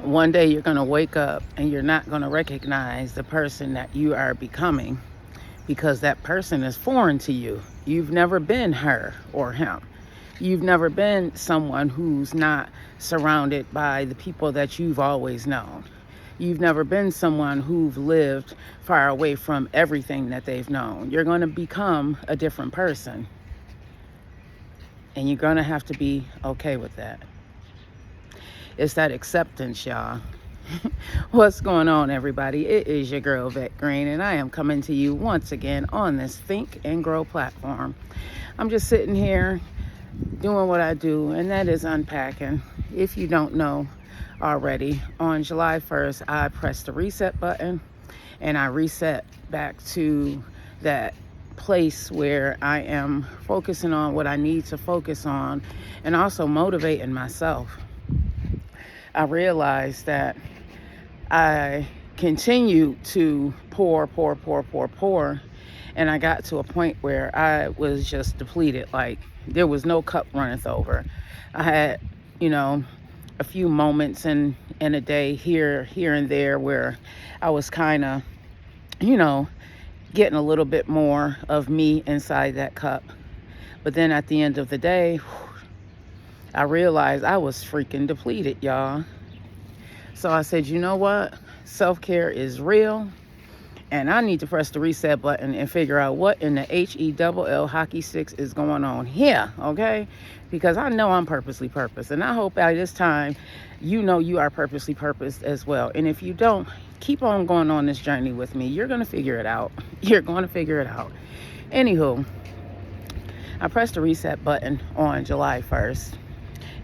One day you're going to wake up and you're not going to recognize the person that you are becoming because that person is foreign to you. You've never been her or him. You've never been someone who's not surrounded by the people that you've always known. You've never been someone who've lived far away from everything that they've known. You're going to become a different person. And you're going to have to be okay with that. It's that acceptance, y'all. What's going on, everybody? It is your girl, Vet Green, and I am coming to you once again on this Think and Grow platform. I'm just sitting here doing what I do, and that is unpacking. If you don't know already, on July 1st, I pressed the reset button, and I reset back to that place where I am focusing on what I need to focus on and also motivating myself. I realized that I continued to pour, and I got to a point where I was just depleted. Like, there was no cup runneth over. I had, a few moments in a day here and there where I was kind of, getting a little bit more of me inside that cup. But then at the end of the day, I realized I was freaking depleted, y'all. So I said, you know what? Self-care is real. And I need to press the reset button and figure out what in the HELL hockey sticks is going on here, okay? Because I know I'm purposely purposed. And I hope by this time, you know you are purposely purposed as well. And if you don't, keep on going on this journey with me. You're going to figure it out. You're going to figure it out. Anywho, I pressed the reset button on July 1st.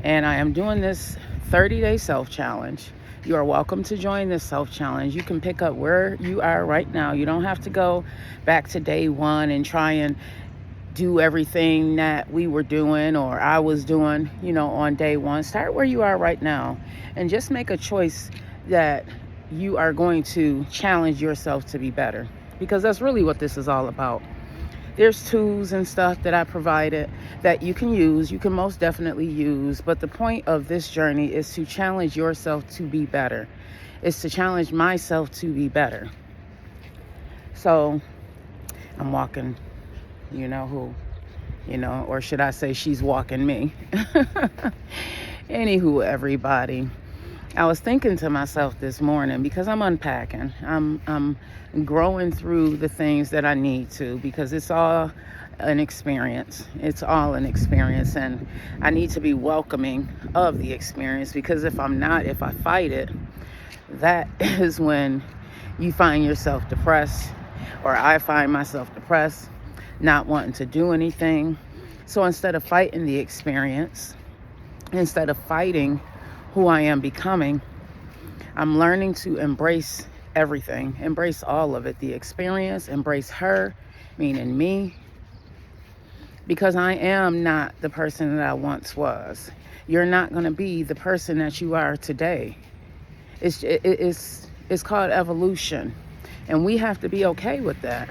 And I am doing this 30-day self-challenge. You are welcome to join this self-challenge. You can pick up where you are right now. You don't have to go back to day one and try and do everything that we were doing or I was doing, on day one. Start where you are right now and just make a choice that you are going to challenge yourself to be better, because that's really what this is all about. There's tools and stuff that I provided that you can use. You can most definitely use. But the point of this journey is to challenge yourself to be better. It's to challenge myself to be better. So I'm walking, or should I say she's walking me. Anywho, everybody. I was thinking to myself this morning, because I'm unpacking. I'm growing through the things that I need to, because it's all an experience. It's all an experience, and I need to be welcoming of the experience, because if I'm not, if I fight it, that is when you find yourself depressed, or I find myself depressed, not wanting to do anything. So instead of fighting the experience, instead of fighting who I am becoming, I'm learning to embrace everything, embrace all of it, the experience, embrace her, meaning me, because I am not the person that I once was. You're not going to be the person that you are today. It's called evolution, and we have to be okay with that.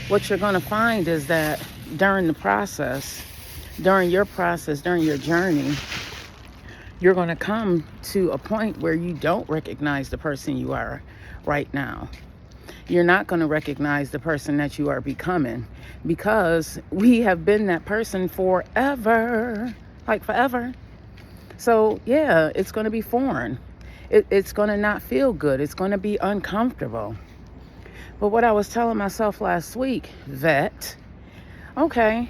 What you're going to find is that during your process, during your journey, you're going to come to a point where you don't recognize the person you are right now. You're not going to recognize the person that you are becoming, because we have been that person forever, like forever. So yeah, it's going to be foreign. It's going to not feel good. It's going to be uncomfortable. But what I was telling myself last week, Vet, okay,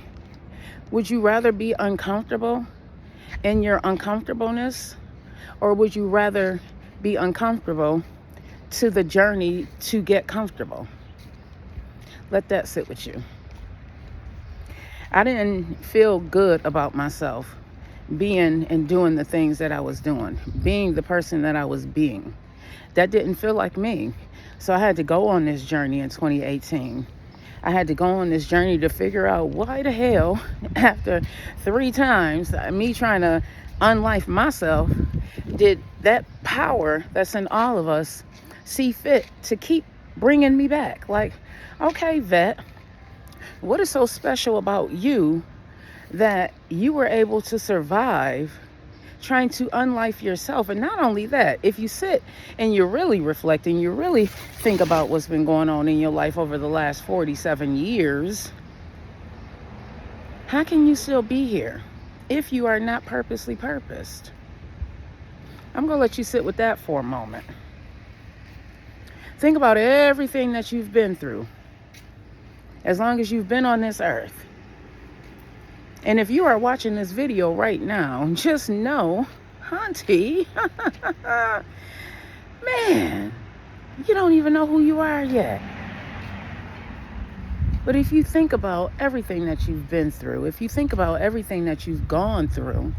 would you rather be uncomfortable in your uncomfortableness, or would you rather be uncomfortable to the journey to get comfortable? Let that sit with you. I didn't feel good about myself being and doing the things that I was doing, being the person that I was being. That didn't feel like me. So I had to go on this journey in 2018. I had to go on this journey to figure out why the hell, after 3 times, me trying to unlife myself, did that power that's in all of us see fit to keep bringing me back. Like, okay, Vet, what is so special about you that you were able to survive trying to unlife yourself. And not only that, if you sit and you're really reflecting, you really think about what's been going on in your life over the last 47 years, how can you still be here if you are not purposely purposed? I'm going to let you sit with that for a moment. Think about everything that you've been through as long as you've been on this earth. And if you are watching this video right now, just know, Auntie, man, you don't even know who you are yet. But if you think about everything that you've been through, if you think about everything that you've gone through,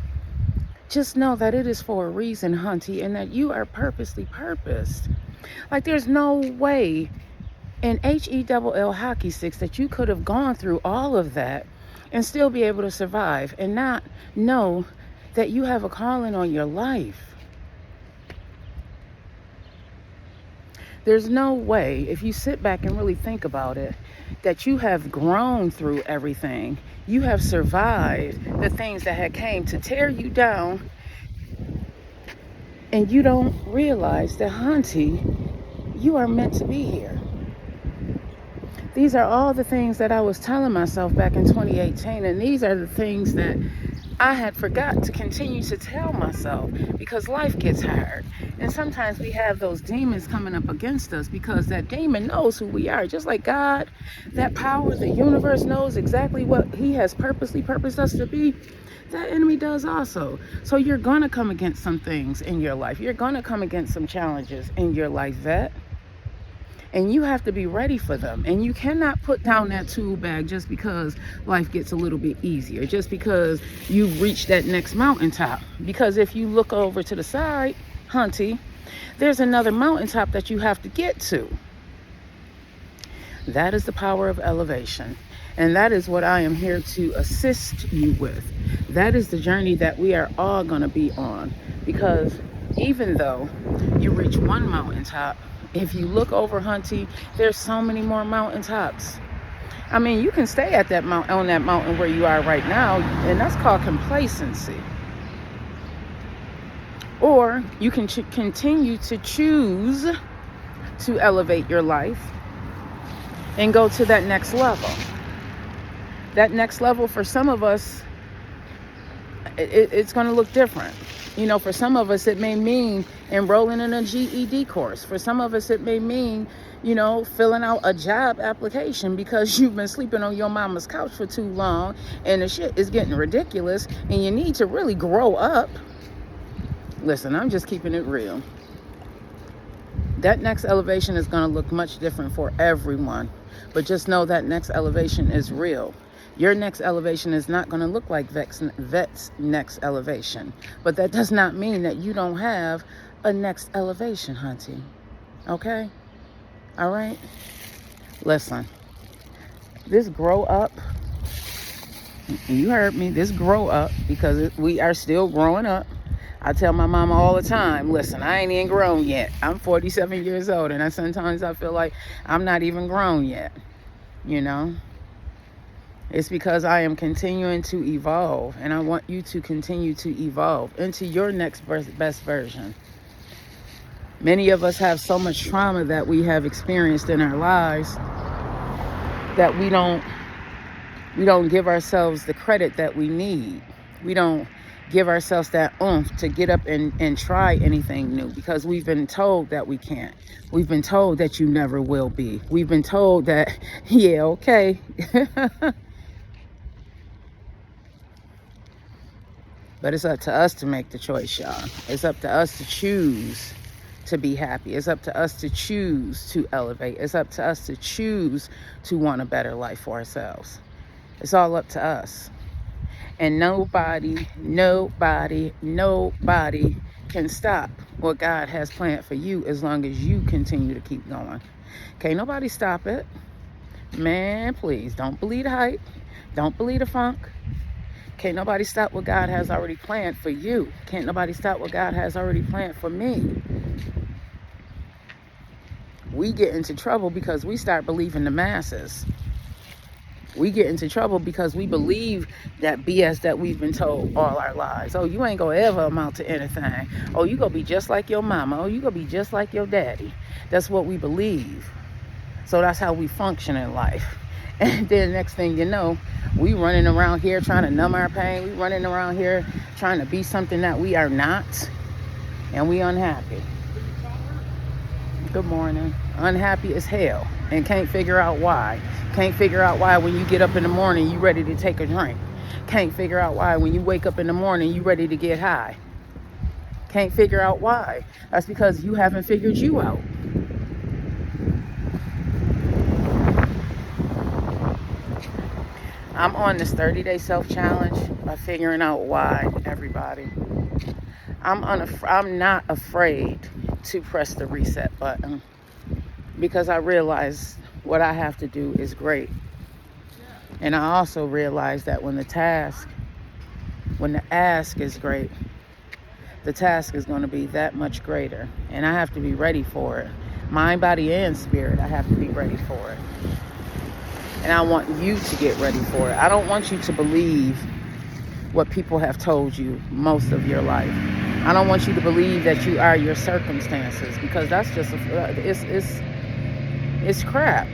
just know that it is for a reason, Hunty, and that you are purposely purposed. Like, there's no way in HELL hockey sticks that you could have gone through all of that and still be able to survive and not know that you have a calling on your life. There's no way, if you sit back and really think about it, that you have grown through everything. You have survived the things that had came to tear you down, and you don't realize that, Hunty, you are meant to be here. These are all the things that I was telling myself back in 2018, and these are the things that I had forgot to continue to tell myself, because life gets hard. And sometimes we have those demons coming up against us because that demon knows who we are. Just like God, that power, the universe knows exactly what he has purposely purposed us to be. That enemy does also. So you're going to come against some things in your life. You're going to come against some challenges in your life, vet. And you have to be ready for them. And you cannot put down that tool bag just because life gets a little bit easier, just because you've reached that next mountaintop. Because if you look over to the side, Hunty, there's another mountaintop that you have to get to. That is the power of elevation. And that is what I am here to assist you with. That is the journey that we are all going to be on. Because even though you reach one mountaintop, if you look over, Hunty, there's so many more mountaintops. I mean, you can stay at that on that mountain where you are right now, and that's called complacency. Or you can continue to choose to elevate your life and go to that next level. That next level, for some of us, it's going to look different. You know, for some of us, it may mean enrolling in a GED course. For some of us, it may mean, you know, filling out a job application because you've been sleeping on your mama's couch for too long and the shit is getting ridiculous and you need to really grow up. Listen, I'm just keeping it real. That next elevation is going to look much different for everyone. But just know that next elevation is real. Your next elevation is not going to look like Vet's next elevation. But that does not mean that you don't have a next elevation, Hunty. Okay? All right? Listen. This grow up, you heard me, this grow up, because we are still growing up. I tell my mama all the time, listen, I ain't even grown yet. I'm 47 years old, and sometimes I feel like I'm not even grown yet. You know? It's because I am continuing to evolve, and I want you to continue to evolve into your next best version. Many of us have so much trauma that we have experienced in our lives that we don't give ourselves the credit that we need. We don't give ourselves that oomph to get up and try anything new, because we've been told that we can't. We've been told that you never will be. We've been told that, yeah, okay. But it's up to us to make the choice, y'all. It's up to us to choose to be happy. It's up to us to choose to elevate. It's up to us to choose to want a better life for ourselves. It's all up to us. And nobody can stop what God has planned for you as long as you continue to keep going. Can't nobody stop it. Man, please, don't believe the hype. Don't believe the funk. Can't nobody stop what God has already planned for you. Can't nobody stop what God has already planned for me. We get into trouble because we start believing the masses. We get into trouble because we believe that BS that we've been told all our lives. Oh, you ain't gonna ever amount to anything. Oh, you gonna be just like your mama. Oh, you gonna be just like your daddy. That's what we believe. So that's how we function in life. And then next thing you know, we running around here trying to numb our pain. We running around here trying to be something that we are not. And we unhappy. Good morning. Unhappy as hell. And can't figure out why. Can't figure out why when you get up in the morning, you ready to take a drink. Can't figure out why when you wake up in the morning, you ready to get high. Can't figure out why. That's because you haven't figured you out. I'm on this 30-day self-challenge of figuring out why, everybody. I'm not afraid to press the reset button because I realize what I have to do is great. And I also realize that when the ask is great, the task is going to be that much greater. And I have to be ready for it. Mind, body, and spirit, I have to be ready for it. And I want you to get ready for it. I don't want you to believe what people have told you most of your life. I don't want you to believe that you are your circumstances, because that's just it's crap,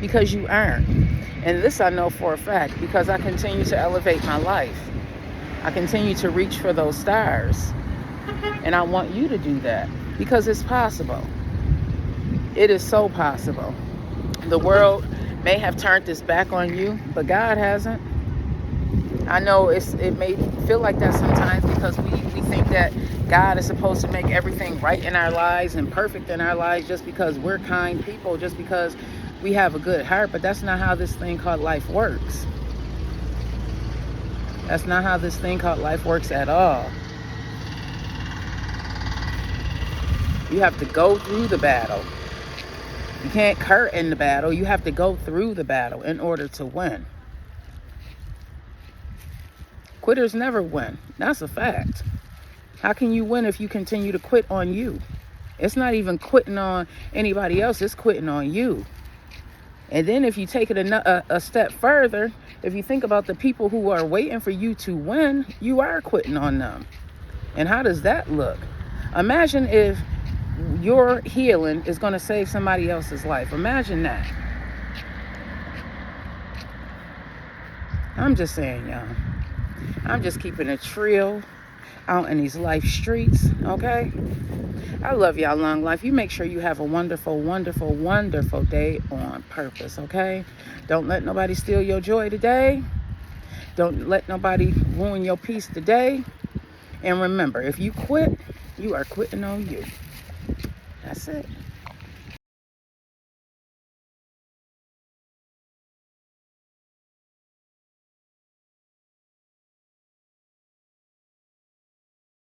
because you aren't. And this I know for a fact, because I continue to elevate my life. I continue to reach for those stars. And I want you to do that, because it's possible. It is so possible. The world may have turned its back on you, but God hasn't. I know it may feel like that sometimes, because we think that God is supposed to make everything right in our lives and perfect in our lives just because we're kind people, just because we have a good heart. But that's not how this thing called life works. That's not how this thing called life works at all. You have to go through the battle. You can't hurt in the battle. You have to go through the battle in order to win. Quitters never win. That's a fact. How can you win if you continue to quit on you? It's not even quitting on anybody else. It's quitting on you. And then if you take it a step further, if you think about the people who are waiting for you to win, you are quitting on them. And how does that look? Imagine if your healing is going to save somebody else's life. Imagine that. I'm just saying, y'all. I'm just keeping it real out in these life streets, okay? I love y'all, long life. You make sure you have a wonderful, wonderful, wonderful day on purpose, okay? Don't let nobody steal your joy today. Don't let nobody ruin your peace today. And remember, if you quit, you are quitting on you. That's it.